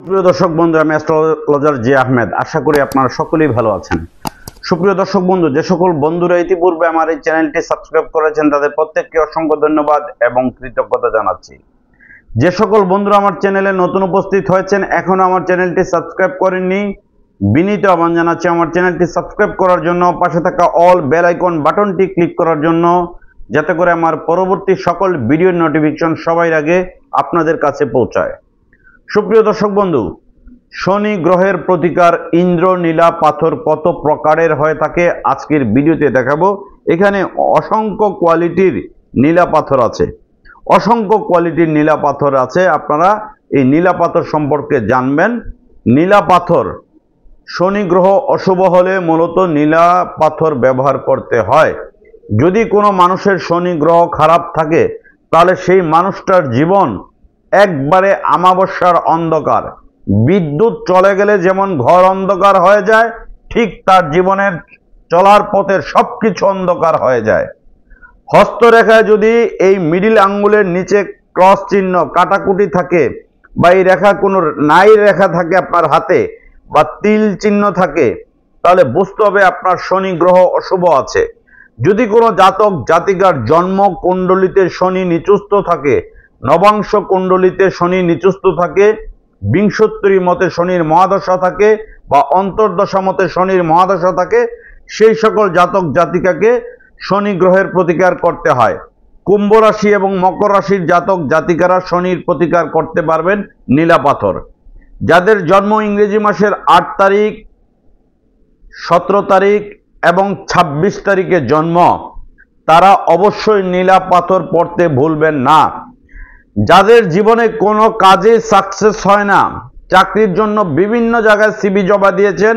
সুপ্রিয় দর্শক বন্ধু, আমি অ্যাস্ট্রোলজার জি আহমেদ। আশা করি আপনারা সকলেই ভালো আছেন। সুপ্রিয় দর্শক বন্ধু, যে সকল বন্ধুরা ইতিপূর্বে আমার এই চ্যানেলটি সাবস্ক্রাইব করেছেন তাদের প্রত্যেককে অসংখ্য ধন্যবাদ এবং কৃতজ্ঞতা জানাচ্ছি। যে সকল বন্ধুরা আমার চ্যানেলে নতুন উপস্থিত হয়েছেন, এখনো আমার চ্যানেলটি সাবস্ক্রাইব করেননি, বিনীত আহ্বান জানাচ্ছি আমার চ্যানেলটি সাবস্ক্রাইব করার জন্য, পাশে থাকা অল বেল আইকন বাটনটি ক্লিক করার জন্য, যাতে করে আমার পরবর্তী সকল ভিডিওর নোটিফিকেশন সবার আগে আপনাদের কাছে পৌঁছায়। সুপ্রিয় দর্শক বন্ধু, শনি গ্রহের প্রতিকার ইন্দ্রনীলা পাথর কত প্রকারের হয়ে থাকে আজকের ভিডিওতে দেখাবো। এখানে অসংখ্য কোয়ালিটির নীলা পাথর আছে, অসংখ্য কোয়ালিটির নীলা পাথর আছে। আপনারা এই নীলা পাথর সম্পর্কে জানবেন। নীলা পাথর, শনি গ্রহ অশুভ হলে মূলত নীলা পাথর ব্যবহার করতে হয়। যদি কোনো মানুষের শনি গ্রহ খারাপ থাকে তাহলে সেই মানুষটার জীবন একবারে আমাবস্যার অন্ধকার। বিদ্যুৎ চলে গেলে যেমন ঘর অন্ধকার হয়ে যায়, ঠিক তার জীবনের চলার পথের সবকিছু অন্ধকার হয়ে যায়। হস্তরেখায় যদি এই মিডিল আঙ্গুলের নিচে ক্রস চিহ্ন কাটাকুটি থাকে, বা এই রেখা কোনো নাই রেখা থাকে আপনার হাতে, বা তিল চিহ্ন থাকে, তাহলে বুঝতে হবে আপনার শনি গ্রহ অশুভ আছে। যদি কোনো জাতক জাতিকার জন্ম কুণ্ডলিতে শনি নিচস্থ থাকে, নবাংশ কুণ্ডলিতে শনি নিচস্থ থাকে, বিংশোত্তরী মতে শনির মহাদশা থাকে, বা অন্তর্দশা মতে শনির মহাদশা থাকে, সেই সকল জাতক জাতিকাকে শনি গ্রহের প্রতিকার করতে হয়। কুম্ভ রাশি এবং মকর রাশির জাতক জাতিকারা শনির প্রতিকার করতে পারবেন নীলা পাথর। যাদের জন্ম ইংরেজি মাসের 8 তারিখ, 17 তারিখ এবং 26 তারিখে জন্ম, তারা অবশ্যই নীলা পাথর পড়তে ভুলবেন না। যাদের জীবনে কোনো কাজে সাকসেস হয় না, চাকরির জন্য বিভিন্ন জায়গায় সিভি জমা দিয়েছেন,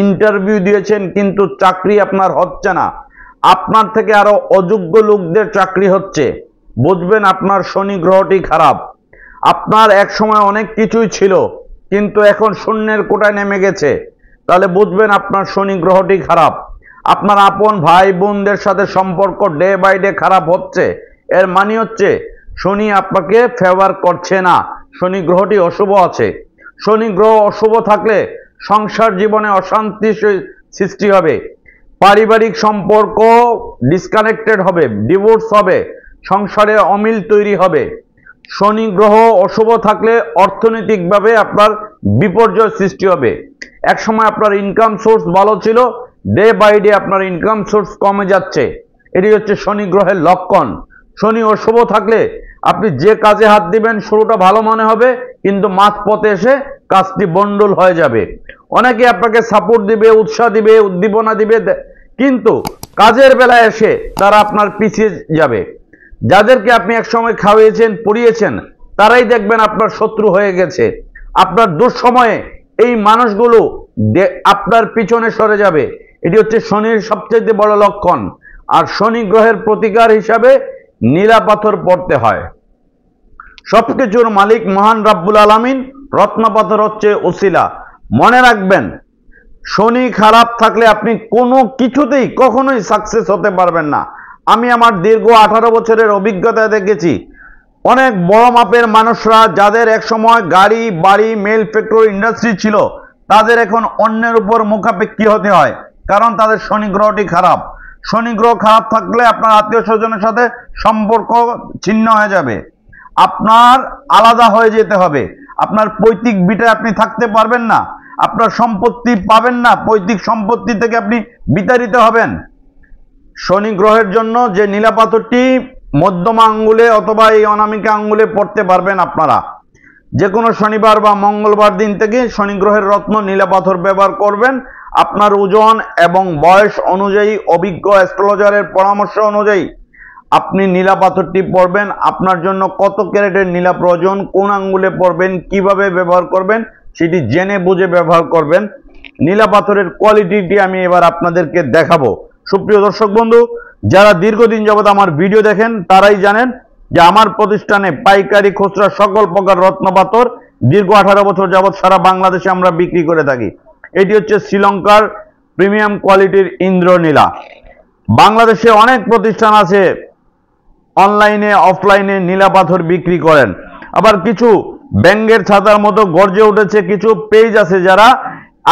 ইন্টারভিউ দিয়েছেন, কিন্তু চাকরি আপনার হচ্ছে না, আপনার থেকে আরো অযোগ্য লোকদের চাকরি হচ্ছে, বুঝবেন আপনার শনি গ্রহটি খারাপ। আপনার এক সময় অনেক কিছুই ছিল কিন্তু এখন শূন্যের কোটায় নেমে গেছে, তাহলে বুঝবেন আপনার শনি গ্রহটি খারাপ। আপনার আপন ভাই বোনদের সাথে সম্পর্ক ডে বাই ডে খারাপ হচ্ছে, এর মানে হচ্ছে শনি আপনাকে ফেভার করছে না, শনি গ্রহটি অশুভ আছে। শনি গ্রহ অশুভ থাকলে সংসার জীবনে অশান্তি সৃষ্টি হবে, পারিবারিক সম্পর্ক ডিসকানেক্টেড হবে, ডিভোর্স হবে, সংসারে অমিল তৈরি হবে। শনি গ্রহ অশুভ থাকলে অর্থনৈতিকভাবে আপনার বিপর্যয় সৃষ্টি হবে। এক সময় আপনার ইনকাম সোর্স ভালো ছিল, ডে বাই ডে আপনার ইনকাম সোর্স কমে যাচ্ছে, এটি হচ্ছে শনি গ্রহের লক্ষণ। শনি অশুভ থাকলে আপনি যে কাজে হাত দিবেন শুরুটা ভালো মনে হবে, কিন্তু মাঝপথে এসে কাজটি বন্ডল হয়ে যাবে। অনেকে আপনাকে সাপোর্ট দিবে, উৎসাহ দিবে, উদ্দীপনা দিবে, কিন্তু কাজের বেলায় এসে তারা আপনার পিছিয়ে যাবে। যাদেরকে আপনি একসময় খাওয়িয়েছেন, পড়িয়েছেন, তারাই দেখবেন আপনার শত্রু হয়ে গেছে। আপনার দুঃসময়ে এই মানুষগুলো আপনার পিছনে সরে যাবে। এটি হচ্ছে শনির সবচেয়ে বড় লক্ষণ। আর শনি গ্রহের প্রতিকার হিসাবে নীলা পাথর পড়তে হয়। সবকিছুর মালিক মহান রাব্বুল আলামিন, রত্ন পাথর হচ্ছে ওসিলা। মনে রাখবেন, শনি খারাপ থাকলে আপনি কোনো কিছুতেই কখনোই সাকসেস হতে পারবেন না। আমি আমার দীর্ঘ 18 বছরের অভিজ্ঞতায় দেখেছি, অনেক বড় মাপের মানুষরা যাদের এক সময় গাড়ি বাড়ি মেল ফ্যাক্টরি ইন্ডাস্ট্রি ছিল, তাদের এখন অন্যের উপর মুখাপেক্ষী হতে হয়, কারণ তাদের শনি গ্রহটি খারাপ। শনি গ্রহ খারাপ থাকলে আপনার আত্মীয় স্বজনের সাথে সম্পর্ক ছিন্ন হয়ে যাবে, আপনার আলাদা হয়ে যেতে হবে, আপনার পৈতৃক ভিটায় আপনি থাকতে পারবেন না, আপনার সম্পত্তি পাবেন না, পৈতৃক সম্পত্তি থেকে আপনি বিতাড়িত হবেন। শনি গ্রহের জন্য যে নীলা পাথরটি মধ্যমা আঙ্গুলে অথবা এই অনামিকা আঙ্গুলে পড়তে পারবেন আপনারা। যে কোনো শনিবার বা মঙ্গলবার দিন থেকে শনি গ্রহের রত্ন নীলা পাথর ব্যবহার করবেন। আপনার ওজন এবং বয়স অনুযায়ী, অভিজ্ঞ অ্যাস্ট্রোলজারের পরামর্শ অনুযায়ী আপনি নীলা পাথরটি পড়বেন। আপনার জন্য কত ক্যারেটের নীলা প্রয়োজন, কোন আঙ্গুলে পড়বেন, কিভাবে ব্যবহার করবেন, সেটি জেনে বুঝে ব্যবহার করবেন। নীলা পাথরের কোয়ালিটিটি আমি এবার আপনাদেরকে দেখাবো। সুপ্রিয় দর্শক বন্ধু, যারা দীর্ঘদিন যাবত আমার ভিডিও দেখেন তারাই জানেন যে আমার প্রতিষ্ঠানে পাইকারি খুচরা সকল প্রকার রত্ন পাথর দীর্ঘ 18 বছর যাবত সারা বাংলাদেশে আমরা বিক্রি করে থাকি। এটি হচ্ছে শ্রীলঙ্কার প্রিমিয়াম কোয়ালিটির ইন্দ্রনীলা। বাংলাদেশে অনেক প্রতিষ্ঠান আছে অনলাইনে অফলাইনে নীলা পাথর বিক্রি করেন, আবার কিছু ব্যঙ্গের ছাতার মতো গর্জে উঠেছে কিছু পেজ আছে যারা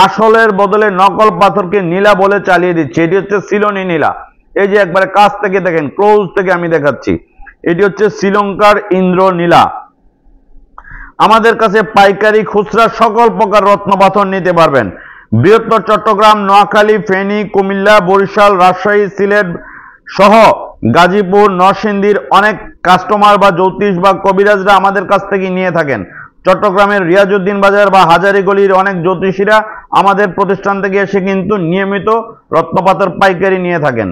আসলের বদলে নকল পাথরকে নীলা বলে চালিয়ে দিচ্ছে। এটি হচ্ছে সিলোনি নীলা। এই যে একবারে কাছ থেকে দেখেন, ক্লোজ থেকে আমি দেখাচ্ছি, এটি হচ্ছে শ্রীলঙ্কার ইন্দ্র নীলা। আমাদের কাছে পাইকারি খুচরা সকল প্রকার রত্ন পাথর নিতে পারবেন। বৃহত্তর চট্টগ্রাম, নোয়াখালী, ফেনী, কুমিল্লা, বরিশাল, রাজশাহী, সিলেট সহ গাজীপুর, নরসিংদীর অনেক কাস্টমার বা জ্যোতিষ বা কবিরাজরা আমাদের কাছ থেকে নিয়ে থাকেন। চট্টগ্রামের রিয়াজউদ্দিন বাজার বা হাজারীগলির অনেক জ্যোতিষীরা আমাদের প্রতিষ্ঠান থেকে এসে কিন্তু নিয়মিত রত্নপাথর পাইকারি নিয়ে থাকেন।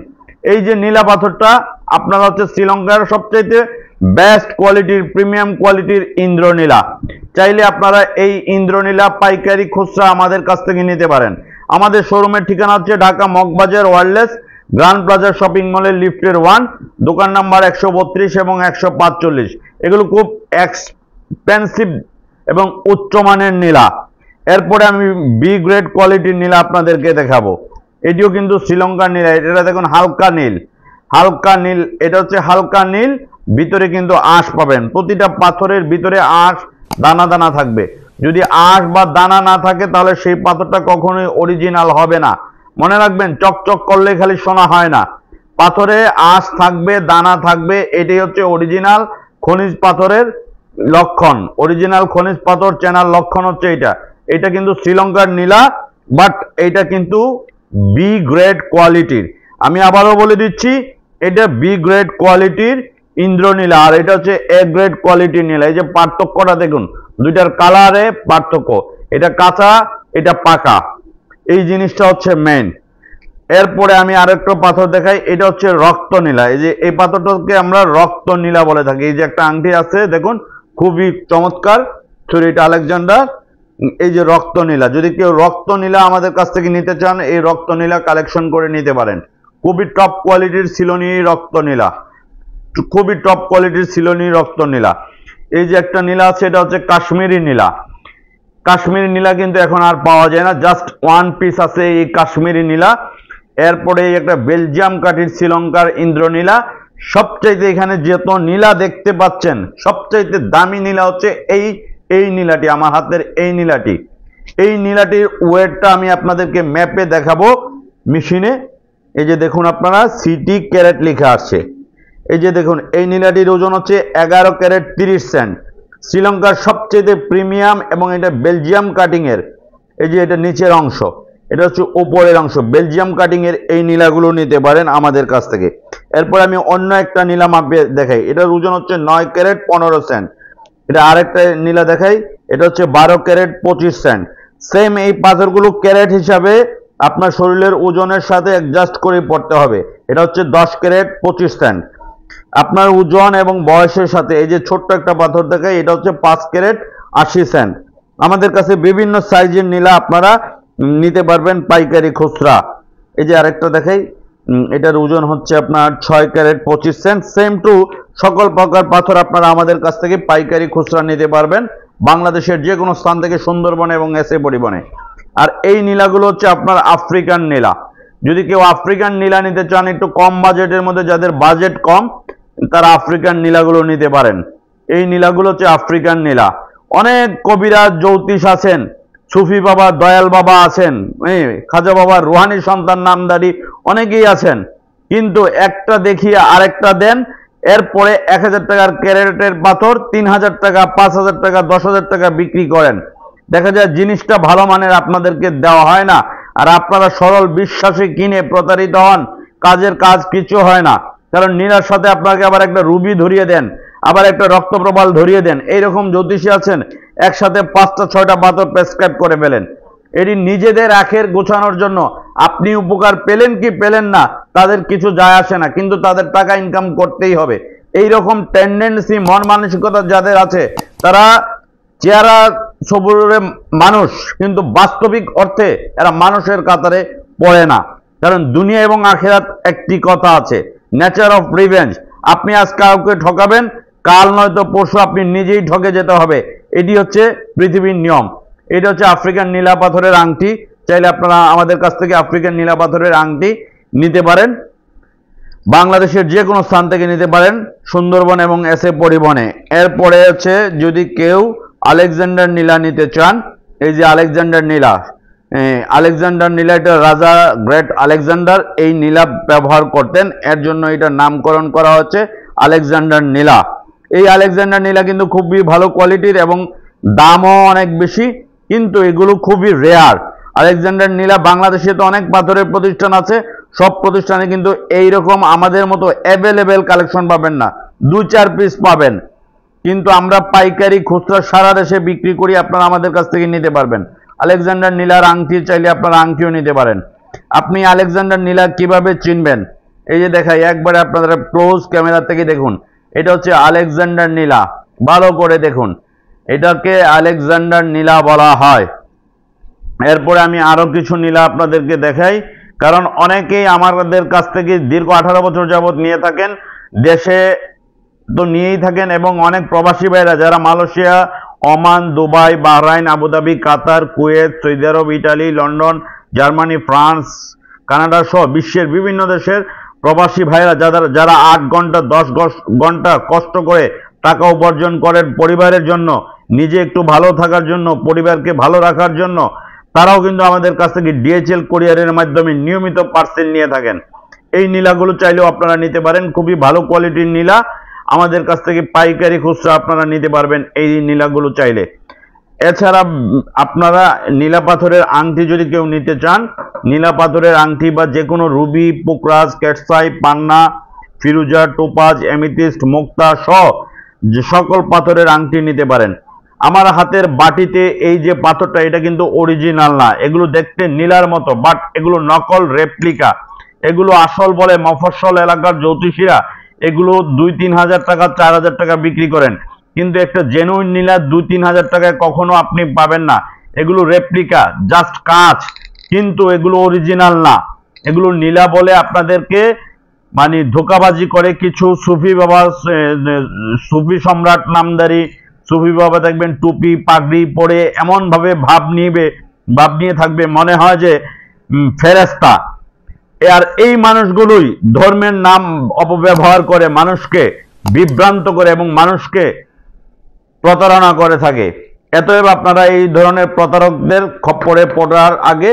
এই যে নীলা পাথরটা আপনারা হচ্ছে শ্রীলঙ্কার সবচেয়ে বেস্ট কোয়ালিটির, প্রিমিয়াম কোয়ালিটির ইন্দ্রনীলা। চাইলে আপনারা এই ইন্দ্রনীলা পাইকারি খুচরা আমাদের কাছ থেকে নিতে পারেন। আমাদের শোরুমের ঠিকানা হচ্ছে Dhaka Moghbazar wireless grand plaza shopping মলের লিফটের 1, দোকান নাম্বার 132 এবং 145। এগুলো খুব এক্সপেন্সিভ এবং উচ্চমানের নীলা। এরপরে আমি বি গ্রেড কোয়ালিটির নীলা আপনাদেরকে দেখাবো। এটিও কিন্তু শ্রীলঙ্কার নীলা। এটা দেখুন হালকা নীল, হালকা নীল। এটা হচ্ছে হালকা নীল, ভিতরে কিন্তু আঁশ পাবেন। প্রতিটা পাথরের ভিতরে আঁশ, দানা দানা থাকবে। যদি আঁশ বা দানা না থাকে তাহলে সেই পাথরটা কখনোই অরিজিনাল হবে না। মনে রাখবেন, চকচক করলে খালি সোনা হয় না, পাথরে আঁশ থাকবে, দানা থাকবে। এটাই হচ্ছে অরিজিনাল খনিজ পাথরের লক্ষণ। অরিজিনাল খনিজ পাথর চেনার লক্ষণ হচ্ছে এটা। এটা কিন্তু শ্রীলঙ্কার নীলা, বাট এটা কিন্তু বি গ্রেড কোয়ালিটির। আমি আবারও বলে দিচ্ছি, এটা বি গ্রেড কোয়ালিটির ইন্দ্রনীলা, আর এটা হচ্ছে এ গ্রেড কোয়ালিটির নীলা। এই যে পার্থক্যটা দেখুন, দুইটার কালারে পার্থক্য। এটা কাঁচা, এটা পাকা, এই জিনিসটা হচ্ছে মেন। এরপরে আমি আরেকটা পাথর দেখাই। এটা হচ্ছে রক্ত নীলা। এই যে এই পাথরটাকে আমরা রক্ত নীলা বলে থাকি। এই যে একটা আংটি আছে দেখুন, খুবই চমৎকার, ছুরিটা আলেকজান্ডার। এই যে রক্ত নীলা, যদি কেউ রক্ত নীলা আমাদের কাছ থেকে নিতে চান, এই রক্ত নীলা কালেকশন করে নিতে পারেন। খুবই টপ কোয়ালিটির সিলোনি রক্ত নীলা, খুবই টপ কোয়ালিটির সিলোনি রক্ত নীলা। এই যে একটা নীলা আছে, এটা হচ্ছে কাশ্মীরি নীলা। কাশ্মীরি নীলা কিন্তু এখন আর পাওয়া যায় না, জাস্ট ওয়ান পিস আছে এই কাশ্মীরি নীলা। এরপরে একটা বেলজিয়াম কাঠির শ্রীলঙ্কার ইন্দ্রনীলা। সবচাইতে এখানে যত নীলা দেখতে পাচ্ছেন, সবচাইতে দামি নীলা হচ্ছে এই নীলাটি, আমার হাতের এই নীলাটি। এই নীলাটির ওয়েটটা আমি আপনাদেরকে ম্যাপে দেখাবো মেশিনে। এই যে দেখুন আপনারা, সিটি ক্যারেট লেখা আসছে। এই যে দেখুন, এই নীলাটির ওজন হচ্ছে 11 ক্যারেট 30 সেন্ট। শ্রীলঙ্কার সবচেয়ে প্রিমিয়াম, এবং এটা বেলজিয়াম কাটিং এর। এই যে এটা নিচের অংশ, এটা হচ্ছে উপরের অংশ। বেলজিয়াম কাটিং এর এই নীলাগুলো নিতে পারেন আমাদের কাছ থেকে। এরপর আমি অন্য একটা নীলা মাপে দেখাই। এটার ওজন হচ্ছে 9 ক্যারেট 15 সেন্ট। এটা আরেকটা নীলা দেখাই, এটা হচ্ছে 12 ক্যারেট 25 সেন্ট। সেম এই পাথরগুলো ক্যারেট হিসাবে আপনার শরীরের ওজনের সাথে অ্যাডজাস্ট করে পড়তে হবে। এটা হচ্ছে 10 ক্যারেট 25 সেন্ট। আপনার ওজন এবং বয়সের সাথে। এই যে ছোট্ট একটা পাথর দেখাই, এটা হচ্ছে 5 ক্যারেট 80 সেন্ট। আমাদের কাছে বিভিন্ন সাইজের নীলা আপনারা নিতে পারবেন পাইকারি খুচরা। এই যে আরেকটা দেখাই, এটার ওজন হচ্ছে আপনার 6 ক্যারেট 25 সেন্ট। সেম টু সকল প্রকার পাথর আপনারা আমাদের কাছ থেকে পাইকারি খুচরা নিতে পারবেন বাংলাদেশের যে কোনো স্থান থেকে, সুন্দরবনে এবং এসএ পরিবহনে। আর এই নীলাগুলো হচ্ছে আপনার আফ্রিকান নীলা। যদি কেউ আফ্রিকান নীলা নিতে চান, একটু কম বাজেটের মধ্যে, যাদের বাজেট কম, তারা আফ্রিকান নীলাগুলো নিতে পারেন। এই নীলাগুলো হচ্ছে আফ্রিকান নীলা। অনেক কবিরাজ জ্যোতিষ আছেন, সুফি বাবা, দয়াল বাবা আছেন, খাজা বাবার রুহানি সন্তান নামদারি অনেকেই আছেন, কিন্তু একটা দেখিয়ে আরেকটা দেন। এরপরে 1000 টাকার ক্যারেটের পাথর 3000 টাকা, 5000 টাকা, 10,000 টাকা বিক্রি করেন। দেখা যায় জিনিসটা ভালো মানের আপনাদেরকে দেওয়া হয় না, আর আপনারা সরল বিশ্বাসে কিনে প্রতারিত হন। কাজের কাজ কিছু হয় না, কারণ নীলার সাথে আপনাকে আবার একটা রুবি ধরিয়ে দেন, আবার একটা রক্তপ্রবাল ধরিয়ে দেন। এইরকম জ্যোতিষী আছেন, একসাথে 5টা 6টা পাথর প্রেসক্রাইব করে ফেলেন। এটি নিজেদের আখের গোছানোর জন্য। আপনি উপকার পেলেন কি পেলেন না তাদের কিছু যায় আসে না, কিন্তু তাদের টাকা ইনকাম করতেই হবে। এই রকম টেন্ডেন্সি, মন মানসিকতা যাদের আছে, তারা চেহারা সবুরে মানুষ, কিন্তু বাস্তবিক অর্থে এরা মানুষের কাতারে পড়ে না। কারণ দুনিয়া এবং আখিরাত একটি কথা আছে, নেচার অফ রিভেঞ্জ। আপনি আজ কাউকে ঠকাবেন, কাল নয়তো পরশু আপনি নিজেই ঠকে যেতে হবে। এটি হচ্ছে পৃথিবীর নিয়ম। এটা হচ্ছে আফ্রিকান নীলা পাথরের আংটি। চাইলে আপনারা আমাদের কাছ থেকে আফ্রিকান নীলা পাথরের আংটি নিতে পারেন, বাংলাদেশের যে কোনো স্থান থেকে নিতে পারেন, সুন্দরবন এবং এসএ পরিবহনে। এরপরে হচ্ছে যদি কেউ আলেকজান্ডার নীলা নিতে চান, এই যে আলেকজান্ডার নীলা, এটা রাজা গ্রেট আলেকজান্ডার এই নীলা ব্যবহার করতেন, এর জন্য এটার নামকরণ করা হচ্ছে আলেকজান্ডার নীলা। এই আলেকজান্ডার নীলা কিন্তু খুবই ভালো কোয়ালিটির এবং দামও অনেক বেশি, কিন্তু এগুলো খুবই রেয়ার। আলেকজান্ডার নীলা বাংলাদেশে তো অনেক পাথরের প্রতিষ্ঠান আছে, সব প্রতিষ্ঠানে কিন্তু এইরকম আমাদের মতো অ্যাভেলেবেল কালেকশন পাবেন না, 2-4 পিস পাবেন। কিন্তু আমরা পাইকারি খুচরা সারা দেশে বিক্রি করি, আপনারা আমাদের কাছ থেকে নিতে পারবেন। আলেকজান্ডার নীলার আংটি চাইলে আপনারা আংটিও নিতে পারেন। আপনি আলেকজান্ডার নীলা কিভাবে চিনবেন, এই যে দেখাই একবারে আপনারা ক্লোজ ক্যামেরা থেকে দেখুন, এটা হচ্ছে আলেকজান্ডার নীলা, ভালো করে দেখুন, এটাকে আলেকজান্ডার নীলা বলা হয়। এরপরে আমি আরো কিছু নীলা আপনাদেরকে দেখাই, কারণ অনেকেই আমাদের কাছ থেকে দীর্ঘ 18 বছর যাবত নিয়ে থাকেন, দেশে তো নিয়েই থাকেন, এবং অনেক প্রবাসী ভাইরা যারা Malaysia, Oman, Dubai, Bahrain, Abu Dhabi, Qatar, Kuwait, সৌদি আরব, Italy, London, Germany, France, Canada সহ বিশ্বের বিভিন্ন দেশের প্রবাসী ভাইরা যারা 8 ঘন্টা 10 ঘন্টা কষ্ট করে টাকা উপার্জন করেন পরিবারের জন্য, নিজে একটু ভালো থাকার জন্য, পরিবারকে ভালো রাখার জন্য, তারাও কিন্তু আমাদের কাছ থেকে ডিএচএল কুরিয়ারের মাধ্যমে নিয়মিত পার্সেল নিয়ে থাকেন। এই নীলাগুলো চাইলেও আপনারা নিতে পারেন, খুবই ভালো কোয়ালিটির নীলা, আমাদের কাছ থেকে পাইকারি খুচরা আপনারা নিতে পারবেন এই নীলাগুলো চাইলে। এছাড়া আপনারা নীলা পাথরের আংটি যদি কেউ নিতে চান, নীলা পাথরের আংটি বা যে কোনো রুবি, পোকরাজ, ক্যাটসাই, পান্না, ফিরুজা, টোপাজ, এমিথিস্ট, মুক্তা সহ যে সকল পাথরের আংটি নিতে পারেন। আমার হাতের বাটিতে এই যে পাথরটা, এটা কিন্তু অরিজিনাল না, এগুলো দেখতে নীলার মতো, বাট এগুলো নকল, রেপ্লিকা। এগুলো আসল বলে মফস্বল এলাকার জ্যোতিষীরা এগুলো 2-3 হাজার টাকা, 4 হাজার টাকা বিক্রি করেন, কিন্তু একটা জেনুইন নীলা 2-3 হাজার টাকায় কখনো আপনি পাবেন না। এগুলো রেপ্লিকা, জাস্ট কাঁচ, কিন্তু এগুলো অরিজিনাল না। এগুলো নীলা বলে আপনাদেরকে মানে ধোকাবাজি করে কিছু সুফি বাবা, সুফি সম্রাট নামদারি সুফি বাবা দেখবেন টুপি পাগড়ি পরে এমন ভাবে ভাব নিয়ে থাকবে, মনে হয় যে ফেরেশতা। আর এই মানুষগুলোই ধর্মের নাম অপব্যবহার করে মানুষকে বিভ্রান্ত করে এবং মানুষকে প্রতারণা করে থাকে। এতএব আপনারা এই ধরনের প্রতারকদের খপ্পরে পড়ার আগে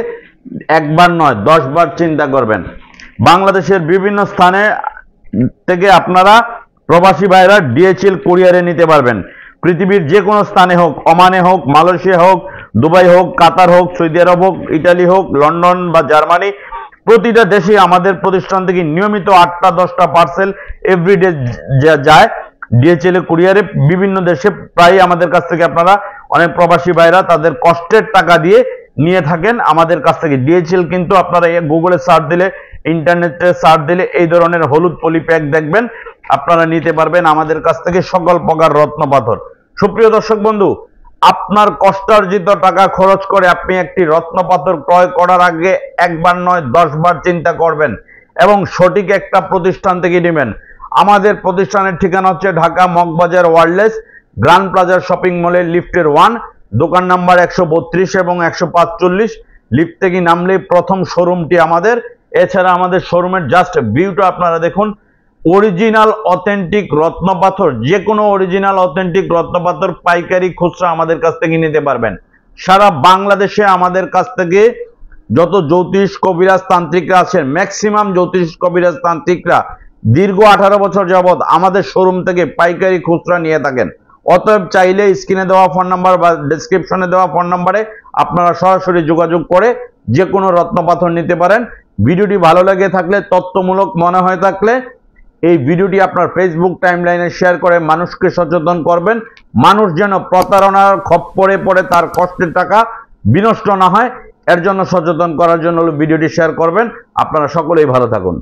একবার নয় 10 বার চিন্তা করবেন। বাংলাদেশের বিভিন্ন স্থানে থেকে আপনারা প্রবাসী ভাইরা ডিএচএল কুরিয়ারে নিতে পারবেন। পৃথিবীর যে কোনো স্থানে হোক, ওমানে হোক, মালয়েশিয়া হোক, দুবাই হোক, কাতার হোক, সৌদি আরব হোক, ইটালি হোক, লন্ডন বা জার্মানি, প্রতিটা দেশে আমাদের প্রতিষ্ঠান থেকে নিয়মিত 8টা-10টা পার্সেল এভরিডে যায় ডিএচএল কুরিয়ারে। বিভিন্ন দেশে প্রায় আমাদের কাছ থেকে আপনারা অনেক প্রবাসী ভাইরা তাদের কষ্টের টাকা দিয়ে নিয়ে থাকেন আমাদের কাছ থেকে ডিএচএল। কিন্তু আপনারা গুগলে সার্চ দিলে, ইন্টারনেটে সার্চ দিলে এই ধরনের হলুদ পলি প্যাক দেখবেন, আপনারা নিতে পারবেন আমাদের কাছ থেকে সকল প্রকার রত্ন পাথর। সুপ্রিয় দর্শক বন্ধু, আপনার কষ্টার্জিত টাকা খরচ করে আপনি একটি রত্ন পাথর ক্রয় করার আগে একবার নয় 10 বার চিন্তা করবেন এবং সঠিক একটা প্রতিষ্ঠান থেকে নেবেন। আমাদের প্রতিষ্ঠানের ঠিকানা হচ্ছে ঢাকা মগবাজার ওয়ারলেস গ্র্যান্ড প্লাজার শপিং মলের লিফটের 1, দোকান নাম্বার 132 এবং 145। লিফট থেকে নামলে প্রথম শোরুমটি আমাদের। এছাড়া আমাদের শোরুমের জাস্ট ভিউটা আপনারা দেখুন। অরিজিনাল অথেন্টিক রত্ন পাথর, যে কোনো অরিজিনাল অথেন্টিক রত্ন পাথর পাইকারি খুচরা আমাদের কাছ থেকে নিতে পারবেন। সারা বাংলাদেশে আমাদের কাছ থেকে যত জ্যোতিষ কবিরাজ তান্ত্রিকরা আছেন, ম্যাক্সিমাম জ্যোতিষ কবিরাজ তান্ত্রিকরা দীর্ঘ 18 বছর যাবৎ আমাদের শোরুম থেকে পাইকারি খুচরা নিয়ে থাকেন। অতএব চাইলে স্ক্রিনে দেওয়া ফোন নাম্বার বা ডেসক্রিপশনে দেওয়া ফোন নাম্বারে আপনারা সরাসরি যোগাযোগ করে যে কোনো রত্ন পাথর নিতে পারেন। ভিডিওটি ভালো লেগে থাকলে, তথ্যমূলক মনে হয়ে থাকলে এই ভিডিওটি আপনার ফেসবুক টাইমলাইনে শেয়ার করে মানুষকে সচেতন করবেন। মানুষ যেন প্রতারণার খপ্পরে পড়ে তার কষ্টের টাকা বিনষ্ট না হয়, এর জন্য সচেতন করার জন্য ভিডিওটি শেয়ার করবেন। আপনারা সকলেই ভালো থাকুন।